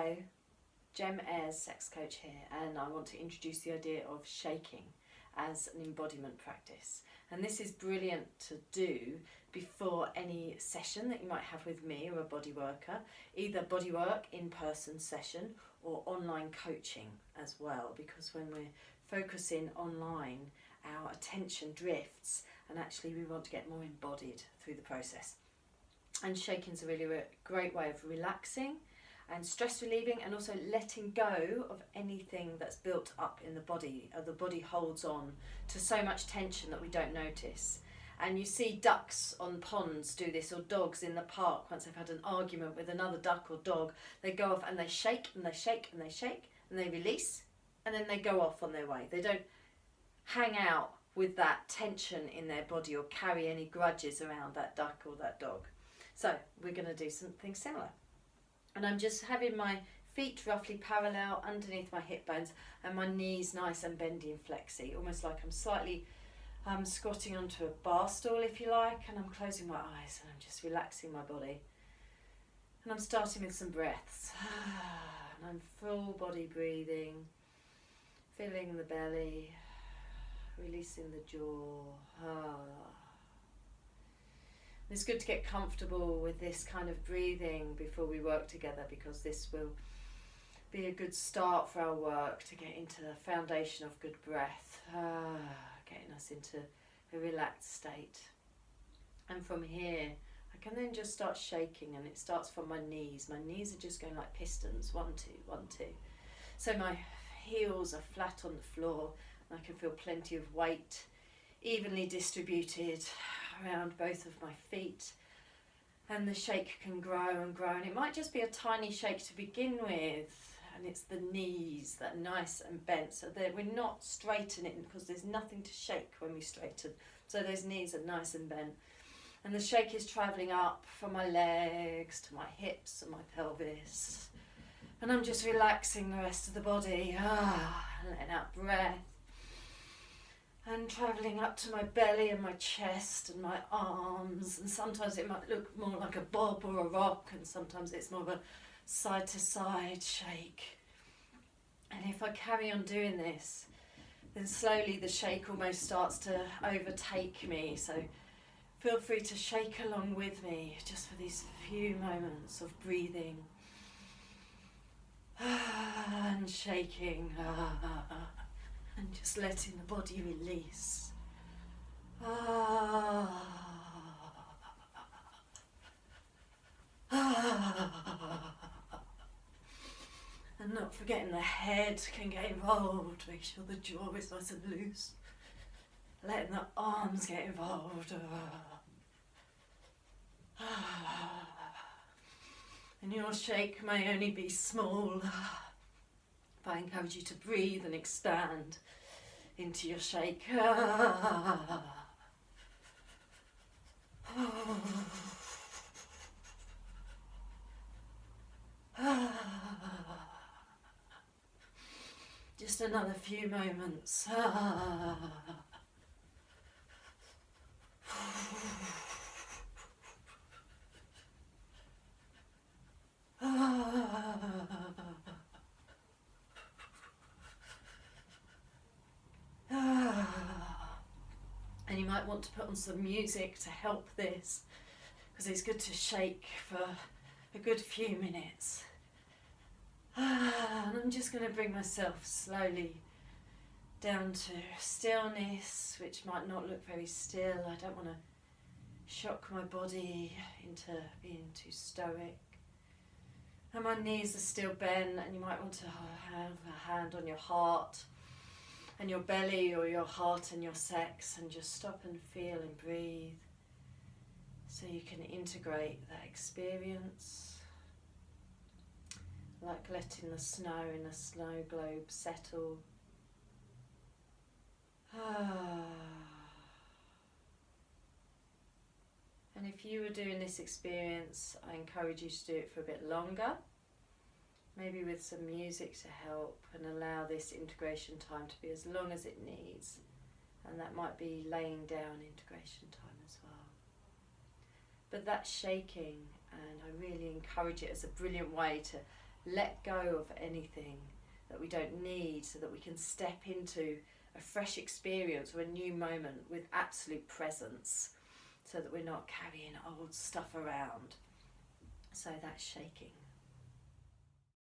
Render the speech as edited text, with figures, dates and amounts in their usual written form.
Hello, Jem Ayres, sex coach here, and I want to introduce the idea of shaking as an embodiment practice. And this is brilliant to do before any session that you might have with me or a bodyworker, either bodywork in-person session or online coaching as well, because when we're focusing online, our attention drifts and actually we want to get more embodied through the process. And shaking is a really great way of relaxing and stress relieving, and also letting go of anything that's built up in the body. The body holds on to so much tension that we don't notice. And you see ducks on ponds do this, or dogs in the park. Once they've had an argument with another duck or dog, they go off and they shake and they shake and they shake and they release, and then they go off on their way. They don't hang out with that tension in their body or carry any grudges around that duck or that dog. So we're going to do something similar. And I'm just having my feet roughly parallel underneath my hip bones and my knees nice and bendy and flexy, almost like I'm slightly squatting onto a bar stool, if you like, and I'm closing my eyes and I'm just relaxing my body. And I'm starting with some breaths. And I'm full body breathing, filling the belly, releasing the jaw. It's good to get comfortable with this kind of breathing before we work together, because this will be a good start for our work to get into the foundation of good breath, getting us into a relaxed state. And from here, I can then just start shaking, and it starts from my knees. My knees are just going like pistons, 1, 2, 1, 2. So my heels are flat on the floor, and I can feel plenty of weight evenly distributed around both of my feet, and the shake can grow and grow, and it might just be a tiny shake to begin with, and it's the knees that are nice and bent so that we're not straightening, because there's nothing to shake when we straighten, so those knees are nice and bent, and the shake is travelling up from my legs to my hips and my pelvis, and I'm just relaxing the rest of the body, and letting out breath. And travelling up to my belly and my chest and my arms, and sometimes it might look more like a bob or a rock, and sometimes it's more of a side to side shake. And if I carry on doing this, then slowly the shake almost starts to overtake me, so feel free to shake along with me just for these few moments of breathing and shaking. And just letting the body release. And not forgetting the head can get involved. Make sure the jaw is nice and loose. Letting the arms get involved. And your shake may only be small, but I encourage you to breathe and expand into your shake. Just another few moments. And you might want to put on some music to help this, because it's good to shake for a good few minutes. And I'm just going to bring myself slowly down to stillness, which might not look very still. I don't want to shock my body into being too stoic. And my knees are still bent, and you might want to have a hand on your heart and your belly, or your heart and your sex, and just stop and feel and breathe, so you can integrate that experience, like letting the snow in a snow globe settle. And if you were doing this experience, I encourage you to do it for a bit longer, maybe with some music to help, and allow this integration time to be as long as it needs. And that might be laying down integration time as well. But that's shaking, and I really encourage it as a brilliant way to let go of anything that we don't need so that we can step into a fresh experience or a new moment with absolute presence, so that we're not carrying old stuff around. So that's shaking.